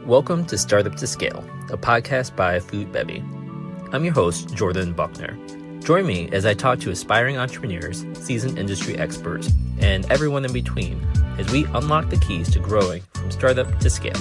Welcome to Startup to Scale, a podcast by Foodbevy. I'm your host, Jordan Buckner. Join me as I talk to aspiring entrepreneurs, seasoned industry experts, and everyone in between as we unlock the keys to growing from startup to scale.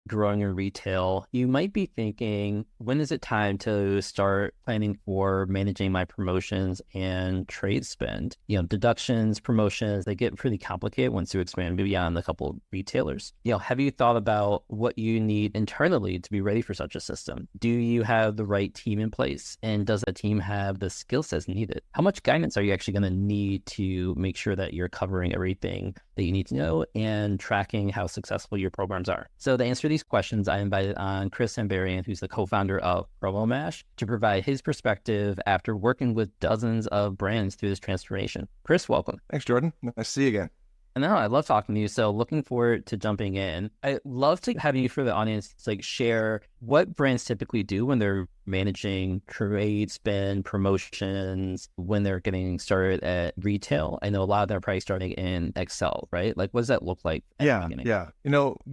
Growing your retail, you might be thinking, when is it time to start planning for managing my promotions and trade spend? Deductions, promotions, they get pretty complicated once you expand beyond a couple of retailers. Have you thought about what you need internally to be ready for such a system? Do you have the right team in place? And does that team have the skill sets needed? How much guidance are you actually going to need to make sure that you're covering everything that you need to know and tracking how successful your programs are? So to answer these questions, I invited on Chris Ambarian, who's the co-founder of Promomash, to provide his perspective after working with dozens of brands through this transformation. Chris, welcome. Thanks, Jordan. Nice to see you again. I know, I love talking to you. So looking forward to jumping in. I'd love to have you, for the audience, share what brands typically do when they're managing trade spend, promotions, when they're getting started at retail. I know a lot of them are probably starting in Excel, right? What does that look like at the beginning? Yeah.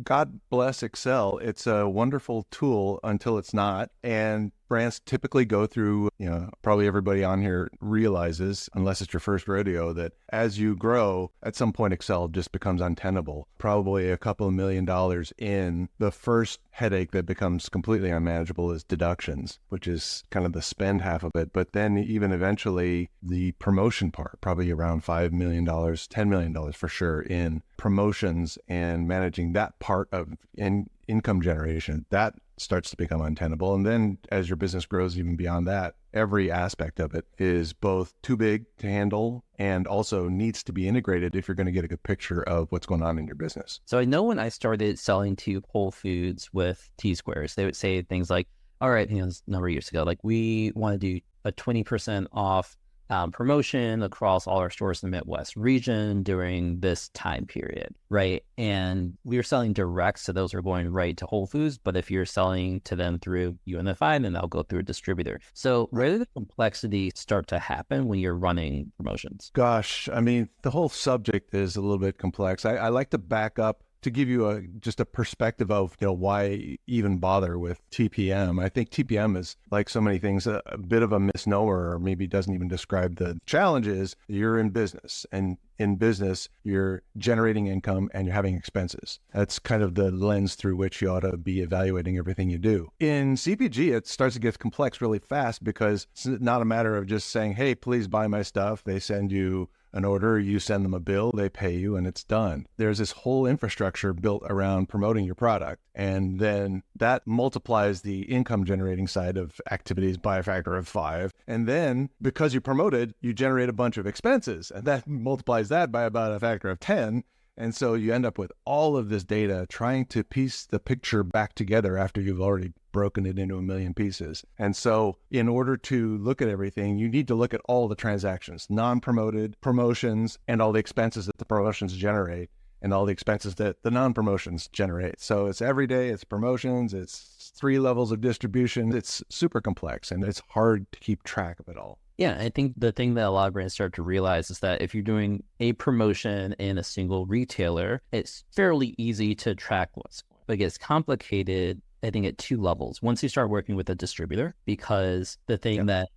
God bless Excel. It's a wonderful tool until it's not. And brands typically go through, probably everybody on here realizes, unless it's your first rodeo, that as you grow, at some point Excel just becomes untenable. Probably a couple of $1 million in, the first headache that becomes completely unmanageable is deductions, which is kind of the spend half of it. But then even eventually the promotion part, probably around $5 million, $10 million for sure in promotions, and managing that part of income generation, that starts to become untenable. And then as your business grows even beyond that, every aspect of it is both too big to handle and also needs to be integrated if you're going to get a good picture of what's going on in your business. So I know when I started selling to Whole Foods with T-Squares, they would say things like, all right, this number of years ago, we want to do a 20% off promotion across all our stores in the Midwest region during this time period, right? And we were selling direct, so those are going right to Whole Foods. But if you're selling to them through UNFI, then they'll go through a distributor. So where did the complexity start to happen when you're running promotions? Gosh, the whole subject is a little bit complex. I like to back up to give you just a perspective of why even bother with TPM. I think TPM is, like so many things, a bit of a misnomer, or maybe doesn't even describe the challenges. You're in business, and in business, you're generating income and you're having expenses. That's kind of the lens through which you ought to be evaluating everything you do. In CPG, it starts to get complex really fast, because it's not a matter of just saying, hey, please buy my stuff. They send you an order, you send them a bill, they pay you, and it's done. There's this whole infrastructure built around promoting your product. And then that multiplies the income generating side of activities by a factor of 5. And then because you promoted, you generate a bunch of expenses, and that multiplies that by about a factor of 10. And so you end up with all of this data trying to piece the picture back together after you've already broken it into a million pieces. And so in order to look at everything, you need to look at all the transactions, non-promoted, promotions, and all the expenses that the promotions generate, and all the expenses that the non-promotions generate. So it's every day, it's promotions, it's 3 levels of distribution. It's super complex, and it's hard to keep track of it all. Yeah, I think the thing that a lot of brands start to realize is that if you're doing a promotion in a single retailer, it's fairly easy to track what's going on. But it gets complicated, I think, at 2 levels. Once you start working with a distributor, because the thing that,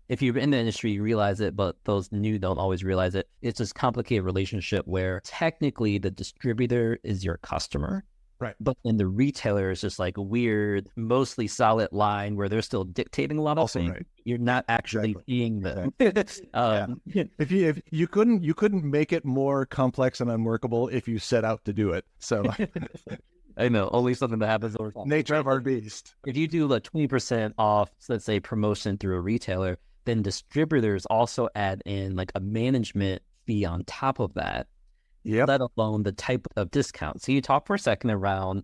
if you're in the industry, you realize it, but those new don't always realize it. It's this complicated relationship where technically the distributor is your customer. Right. But then the retailer is just a weird, mostly solid line where they're still dictating a lot of things. Right. You're not actually seeing them. If you couldn't make it more complex and unworkable if you set out to do it. So I know, only something that happens over time. Nature of our beast. If you do 20% off, let's say, promotion through a retailer, then distributors also add in a management fee on top of that. Let alone the type of discount. So you talk for a second around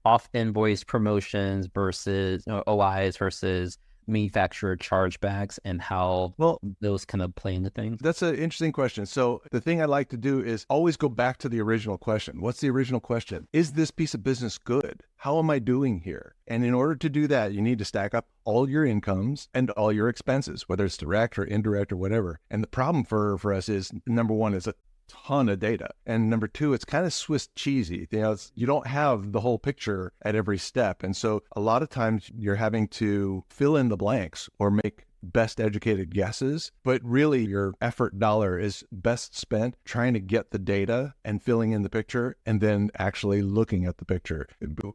off invoice promotions versus OIs versus manufacturer chargebacks, and how those kind of play into things? That's an interesting question. So the thing I like to do is always go back to the original question. What's the original question? Is this piece of business good? How am I doing here? And in order to do that, you need to stack up all your incomes and all your expenses, whether it's direct or indirect or whatever. And the problem for us is, number one, is ton of data. And number two, it's kind of Swiss cheesy. You don't have the whole picture at every step. And so a lot of times you're having to fill in the blanks or make best educated guesses, but really your effort dollar is best spent trying to get the data and filling in the picture and then actually looking at the picture.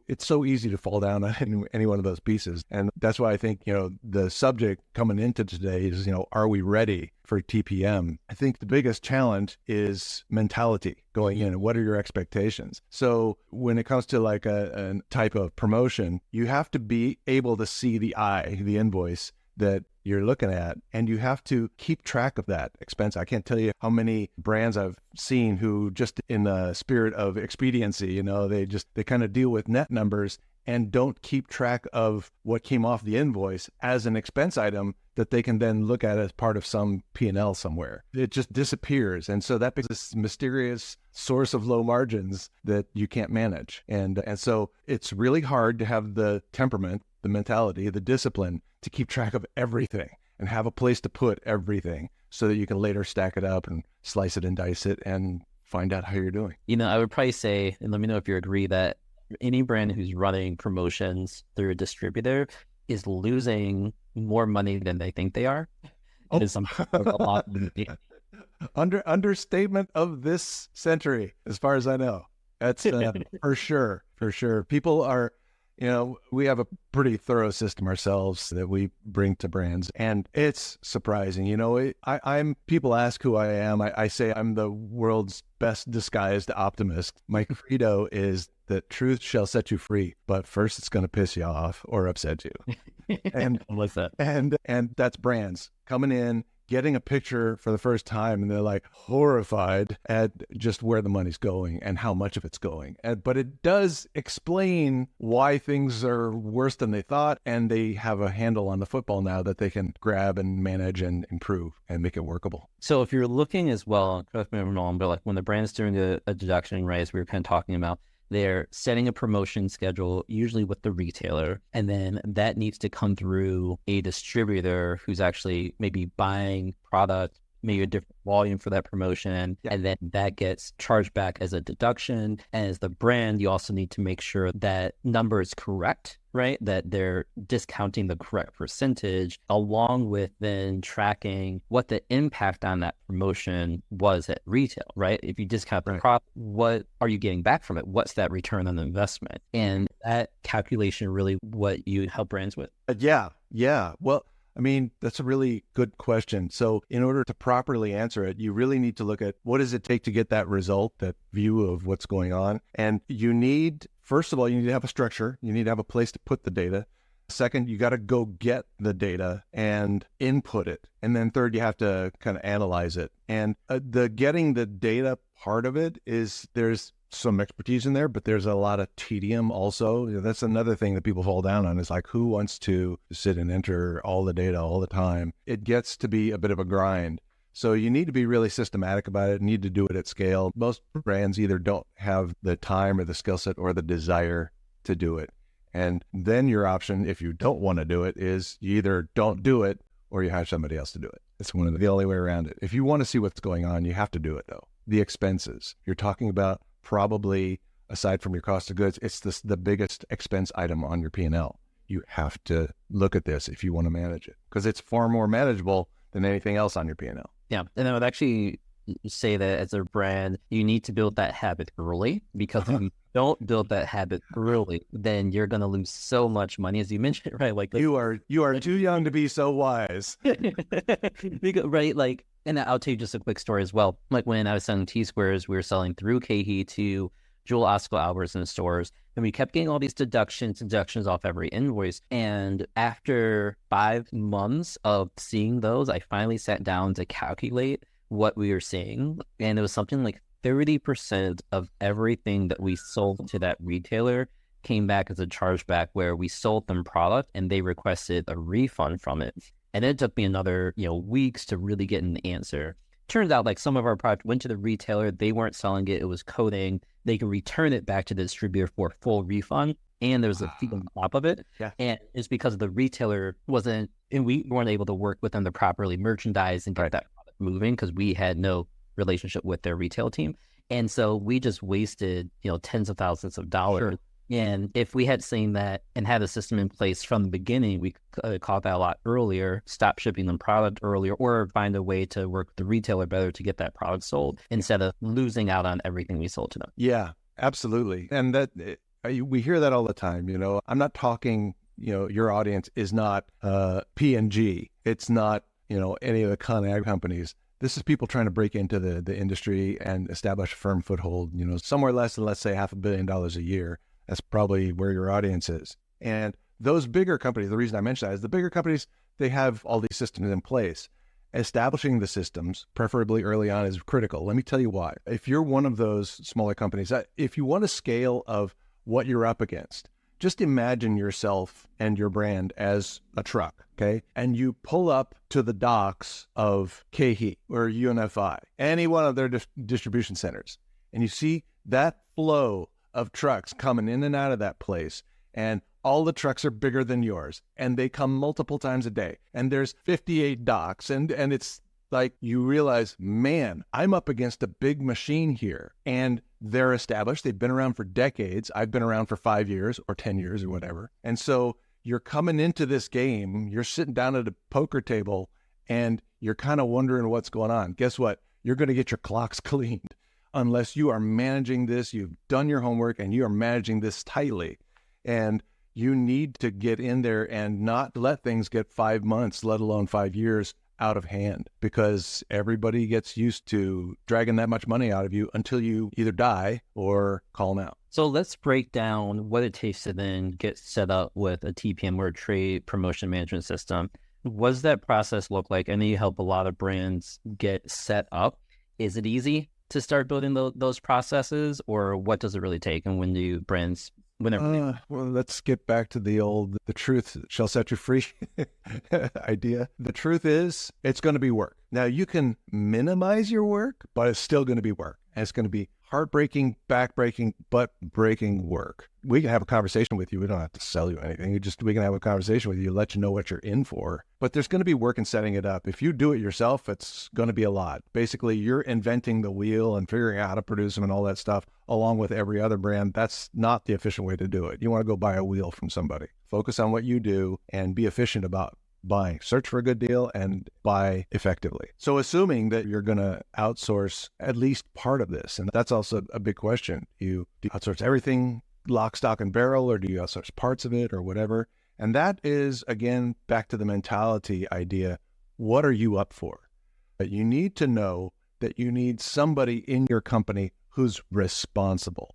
It's so easy to fall down on any one of those pieces. And that's why I think, the subject coming into today is, are we ready for TPM? I think the biggest challenge is mentality going in. What are your expectations? So when it comes to like a type of promotion, you have to be able to see the invoice that you're looking at, and you have to keep track of that expense. I can't tell you how many brands I've seen who just in the spirit of expediency, they kind of deal with net numbers and don't keep track of what came off the invoice as an expense item that they can then look at as part of some P&L somewhere. It just disappears. And so that becomes this mysterious source of low margins that you can't manage. And so it's really hard to have the temperament, the mentality, the discipline to keep track of everything and have a place to put everything so that you can later stack it up and slice it and dice it and find out how you're doing. I would probably say, and let me know if you agree, that any brand who's running promotions through a distributor is losing more money than they think they are. Oh. Is a lot. Understatement of this century, as far as I know. That's for sure. For sure. People are, we have a pretty thorough system ourselves that we bring to brands, and it's surprising. People ask who I am. I say I'm the world's best disguised optimist. My credo is that truth shall set you free, but first it's going to piss you off or upset you. And what's that? And that's brands coming in, getting a picture for the first time, and they're like horrified at just where the money's going and how much of it's going. But it does explain why things are worse than they thought, and they have a handle on the football now that they can grab and manage and improve and make it workable. So if you're looking as well, correct me if I'm wrong, but like when the brand's doing a deduction, right, as we were kind of talking about, they're setting a promotion schedule, usually with the retailer, and then that needs to come through a distributor who's actually maybe buying product, maybe a different volume for that promotion, and then that gets charged back as a deduction. And as the brand, you also need to make sure that number is correct, right? That they're discounting the correct percentage, along with then tracking what the impact on that promotion was at retail, right? If you discount the product, what are you getting back from it? What's that return on the investment? And that calculation really what you help brands with. Yeah. Well, I mean, that's a really good question. So in order to properly answer it, you really need to look at what does it take to get that result, that view of what's going on. And first of all, you need to have a structure. You need to have a place to put the data. Second, you got to go get the data and input it. And then third, you have to kind of analyze it. And the getting the data part of it is there's some expertise in there, but there's a lot of tedium also. That's another thing that people fall down on is like, who wants to sit and enter all the data all the time? It gets to be a bit of a grind. So you need to be really systematic about it, need to do it at scale. Most brands either don't have the time or the skill set or the desire to do it. And then your option, if you don't want to do it, is you either don't do it or you hire somebody else to do it. It's the only way around it. If you want to see what's going on, you have to do it though. The expenses you're talking about, probably aside from your cost of goods, it's the biggest expense item on your P&L. You have to look at this if you want to manage it because it's far more manageable than anything else on your P&L. Yeah. And I would actually say that as a brand, you need to build that habit early, because if you don't build that habit early, then you're going to lose so much money, as you mentioned, right? Like you are too young to be so wise. Right. Like, and I'll tell you just a quick story as well. Like when I was selling T-squares, we were selling through KeHE to Jewel Osco Alberts in the stores. And we kept getting all these deductions off every invoice. And after 5 months of seeing those, I finally sat down to calculate what we were seeing. And it was something like 30% of everything that we sold to that retailer came back as a chargeback, where we sold them product and they requested a refund from it. And it took me another, weeks to really get an answer. Turns out like some of our product went to the retailer, they weren't selling it, it was coding. They can return it back to the distributor for a full refund. And there was a fee on top of it. Yeah. And it's because the retailer and we weren't able to work with them to properly merchandise and get that product moving because we had no relationship with their retail team. And so we just wasted, tens of thousands of dollars. Sure. And if we had seen that and had a system in place from the beginning, we could caught that a lot earlier, stop shipping them product earlier, or find a way to work with the retailer better to get that product sold instead of losing out on everything we sold to them. Yeah, absolutely. And we hear that all the time. I'm not talking, your audience is not P&G. It's not, any of the Con Ag companies. This is people trying to break into the industry and establish a firm foothold, somewhere less than, let's say, $500 million a year. That's probably where your audience is. And those bigger companies, the reason I mention that is the bigger companies, they have all these systems in place. Establishing the systems, preferably early on, is critical. Let me tell you why. If you're one of those smaller companies, if you want a scale of what you're up against, just imagine yourself and your brand as a truck, okay? And you pull up to the docks of KeHE or UNFI, any one of their distribution centers, and you see that flow of trucks coming in and out of that place, and all the trucks are bigger than yours, and they come multiple times a day, and there's 58 docks, and it's like you realize, man, I'm up against a big machine here, and they're established. They've been around for decades. I've been around for 5 years or 10 years or whatever. And so you're coming into this game, you're sitting down at a poker table, and you're kind of wondering what's going on. Guess what? You're going to get your clocks cleaned unless you are managing this, you've done your homework, and you are managing this tightly. And you need to get in there and not let things get 5 months, let alone 5 years, out of hand, because everybody gets used to dragging that much money out of you until you either die or call them out. So let's break down what it takes to then get set up with a TPM or a trade promotion management system. What does that process look like? I know you help a lot of brands get set up. Is it easy to start building those processes, or what does it really take? And when do brands... Well, let's get back to the truth shall set you free idea. The truth is, it's going to be work. Now, you can minimize your work, but it's still going to be work. And it's going to be heartbreaking, backbreaking, but breaking work. We can have a conversation with you. We don't have to sell you anything. We can have a conversation with you, let you know what you're in for. But there's going to be work in setting it up. If you do it yourself, it's going to be a lot. Basically, you're inventing the wheel and figuring out how to produce them and all that stuff, along with every other brand. That's not the efficient way to do it. You want to go buy a wheel from somebody. Focus on what you do and be efficient about buying. Search for a good deal and buy effectively. So assuming that you're going to outsource at least part of this, and that's also a big question. Do you outsource everything lock, stock, and barrel, or do you outsource parts of it or whatever? And that is, again, back to the mentality idea. What are you up for? You need to know that you need somebody in your company who's responsible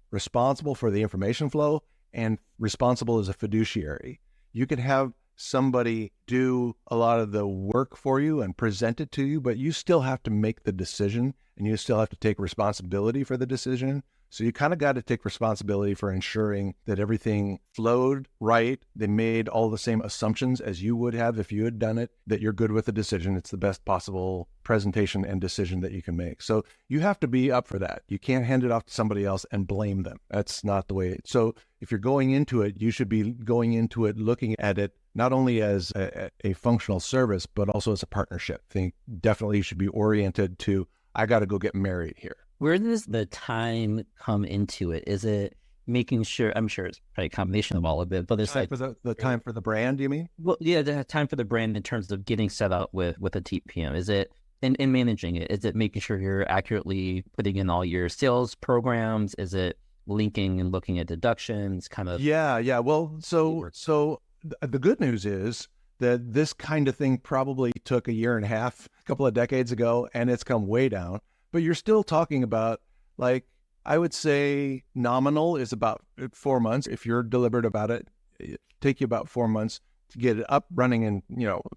for the information flow and responsible as a fiduciary. You can have somebody do a lot of the work for you and present it to you, but you still have to make the decision and you still have to take responsibility for the decision. So you kind of got to take responsibility for ensuring that everything flowed right. They made all the same assumptions as you would have if you had done it, that you're good with the decision. It's the best possible presentation and decision that you can make. So you have to be up for that. You can't hand it off to somebody else and blame them. That's not the way. So if you're going into it, you should be going into it looking at it not only as a functional service, but also as a partnership. I think definitely you should be oriented to, I got to go get married here. Where does the time come into it? Is it making sure, I'm sure it's probably a combination of all of it, but it's like... For the time for the brand, you mean? Well, yeah, the time for the brand in terms of getting set up with a TPM. Is it, in managing it, is it making sure you're accurately putting in all your sales programs? Is it linking and looking at deductions, kind of? Yeah. Well, so the good news is that this kind of thing probably took a year and a half, a couple of decades ago, and it's come way down. But you're still talking about, like, I would say nominal is about 4 months. If you're deliberate about it, it'll take you about 4 months to get it up, running, and,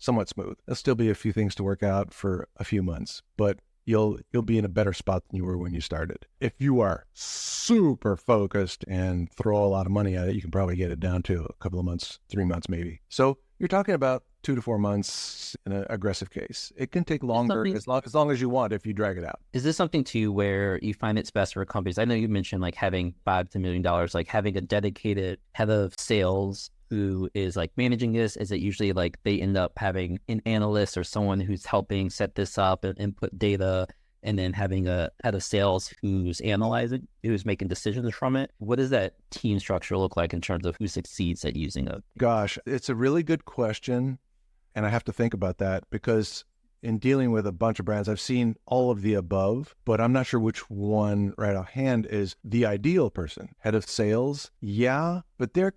somewhat smooth. There'll still be a few things to work out for a few months, but you'll be in a better spot than you were when you started. If you are super focused and throw a lot of money at it, you can probably get it down to a couple of months, 3 months maybe. So you're talking about 2 to 4 months in an aggressive case. It can take longer as long as you want if you drag it out. Is this something too where you find it's best for companies? I know you mentioned like having $5 to $1 million, like having a dedicated head of sales who is like managing this. Is it usually like they end up having an analyst or someone who's helping set this up and input data and then having a head of sales who's analyzing, who's making decisions from it. What does that team structure look like in terms of who succeeds at using it? Gosh, it's a really good question. And I have to think about that because in dealing with a bunch of brands, I've seen all of the above, but I'm not sure which one right offhand is the ideal person. Head of sales, yeah, but they're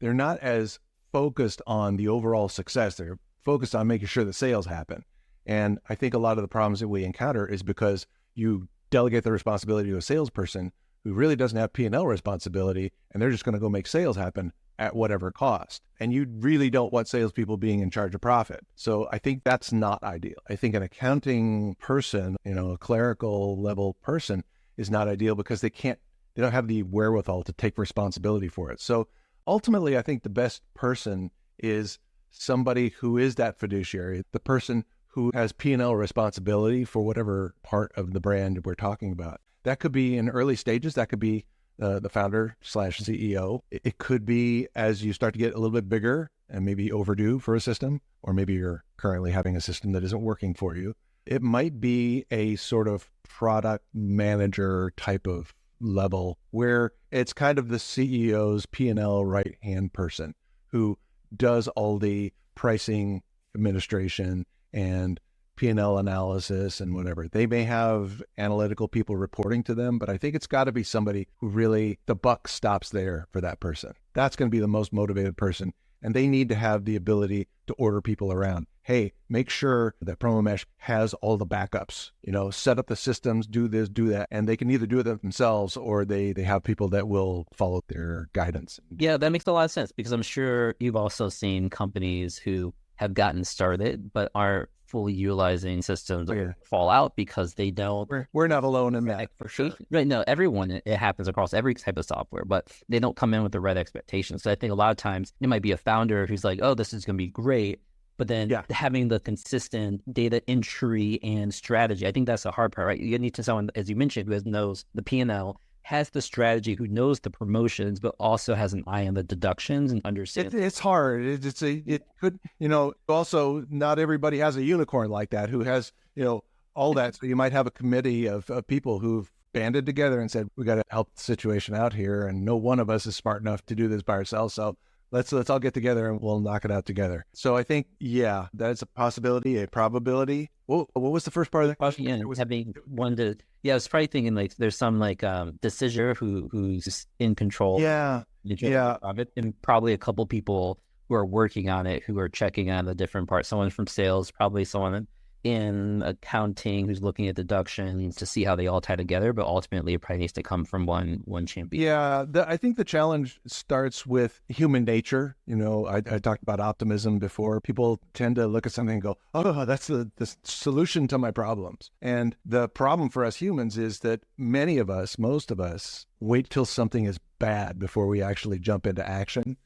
not as focused on the overall success. They're focused on making sure the sales happen. And I think a lot of the problems that we encounter is because you delegate the responsibility to a salesperson who really doesn't have P&L responsibility, and they're just going to go make sales happen at whatever cost. And you really don't want salespeople being in charge of profit. So I think that's not ideal. I think an accounting person, a clerical level person is not ideal because they don't have the wherewithal to take responsibility for it. So ultimately, I think the best person is somebody who is that fiduciary, the person who has P&L responsibility for whatever part of the brand we're talking about. That could be in early stages. That could be the founder/CEO. It could be as you start to get a little bit bigger and maybe overdue for a system, or maybe you're currently having a system that isn't working for you. It might be a sort of product manager type of level where it's kind of the CEO's P&L right-hand person who does all the pricing administration and P&L analysis and whatever. They may have analytical people reporting to them, but I think it's got to be somebody who really, the buck stops there for that person. That's going to be the most motivated person. And they need to have the ability to order people around. Hey, make sure that Promomash has all the backups, set up the systems, do this, do that. And they can either do it themselves or they have people that will follow their guidance. Yeah, that makes a lot of sense because I'm sure you've also seen companies who have gotten started but aren't fully utilizing systems fall out because they don't. We're not alone in that. For sure. Right. No, everyone, it happens across every type of software, but they don't come in with the right expectations. So I think a lot of times it might be a founder who's like, oh, this is going to be great. But then having the consistent data entry and strategy, I think that's the hard part, right? You need to someone, as you mentioned, who knows the P&L, has the strategy, who knows the promotions, but also has an eye on the deductions and understands. It's hard. It could, also not everybody has a unicorn like that who has, all that. So you might have a committee of people who've banded together and said, we got to help the situation out here. And no one of us is smart enough to do this by ourselves. So let's all get together and we'll knock it out together. So I think, that's a possibility, a probability. What was the first part of the question? Yeah, having one to, I was probably thinking like there's some like decision who's in control. Of it, and probably a couple people who are working on it, who are checking on the different parts. Someone from sales, probably someone in accounting who's looking at deductions to see how they all tie together, but ultimately it probably needs to come from one champion. Yeah, I think the challenge starts with human nature. I talked about optimism before. People tend to look at something and go, oh, that's the solution to my problems. And the problem for us humans is that most of us, wait till something is bad before we actually jump into action.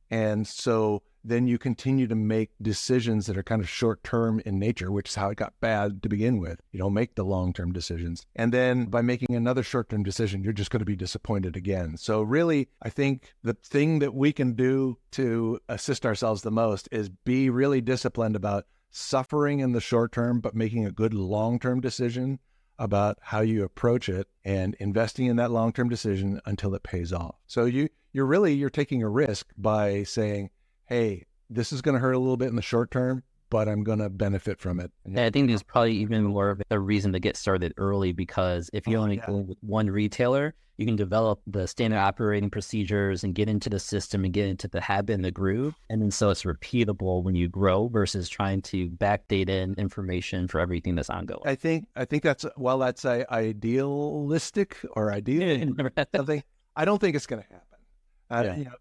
And so then you continue to make decisions that are kind of short-term in nature, which is how it got bad to begin with. You don't make the long-term decisions. And then by making another short-term decision, you're just going to be disappointed again. So really, I think the thing that we can do to assist ourselves the most is be really disciplined about suffering in the short term, but making a good long-term decision about how you approach it and investing in that long-term decision until it pays off. So you're taking a risk by saying, hey, this is going to hurt a little bit in the short term, but I'm going to benefit from it. And I think there's probably even more of a reason to get started early, because if you only go with one retailer, you can develop the standard operating procedures and get into the system and get into the habit and the groove. And then so it's repeatable when you grow versus trying to backdate in information for everything that's ongoing. I think that's, while that's idealistic or ideal, something, I don't think it's going to happen.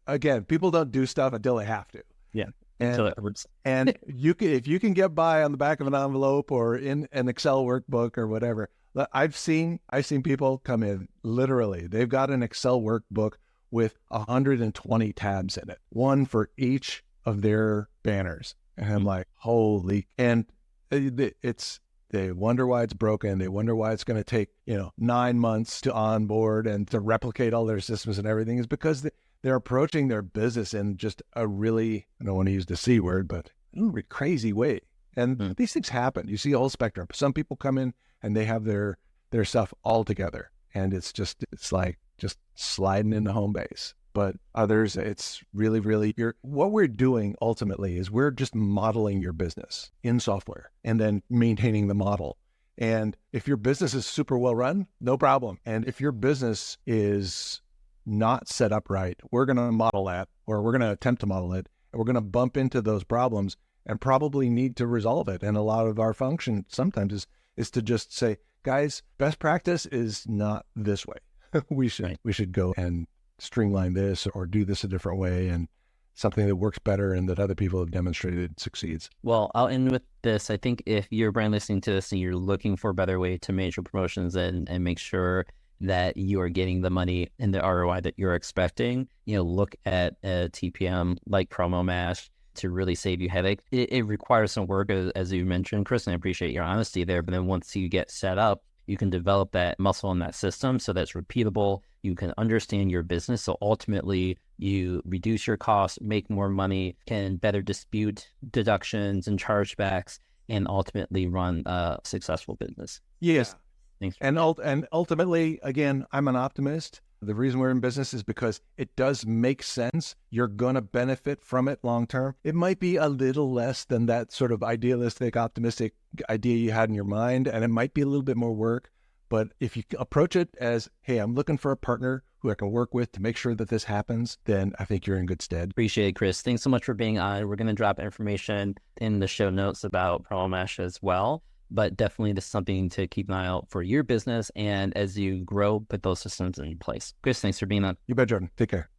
Again, people don't do stuff until they have to. Yeah. And if you can get by on the back of an envelope or in an Excel workbook or whatever, I've seen people come in, literally, they've got an Excel workbook with 120 tabs in it, one for each of their banners. And I'm like, holy, and they wonder why it's broken. They wonder why it's going to take, 9 months to onboard and to replicate all their systems and everything, is because they're approaching their business in just a really, I don't want to use the C word, but crazy way. And these things happen. You see a whole spectrum. Some people come in and they have their stuff all together, and it's like just sliding into home base. But others, it's really what we're doing ultimately is we're just modeling your business in software and then maintaining the model. And if your business is super well run, no problem. And if your business is not set up right, we're going to model that, or we're going to attempt to model it, and we're going to bump into those problems and probably need to resolve it. And a lot of our function sometimes is to just say, guys, best practice is not this way. we should go and streamline this or do this a different way, and something that works better and that other people have demonstrated succeeds. Well, I'll end with this. I think if you're a brand listening to this and you're looking for a better way to manage your promotions and make sure that you are getting the money and the ROI that you're expecting, look at a TPM like Promomash to really save you headache. It requires some work, as you mentioned, Chris, and I appreciate your honesty there. But then once you get set up, you can develop that muscle in that system so that's repeatable. You can understand your business. So ultimately, you reduce your costs, make more money, can better dispute deductions and chargebacks, and ultimately run a successful business. Yes. Thanks. And ultimately, again, I'm an optimist. The reason we're in business is because it does make sense. You're going to benefit from it long term. It might be a little less than that sort of idealistic, optimistic idea you had in your mind, and it might be a little bit more work. But if you approach it as, hey, I'm looking for a partner who I can work with to make sure that this happens, then I think you're in good stead. Appreciate it, Chris. Thanks so much for being on. We're going to drop information in the show notes about Promomash as well. But definitely this is something to keep an eye out for your business. And as you grow, put those systems in place. Chris, thanks for being on. You bet, Jordan. Take care.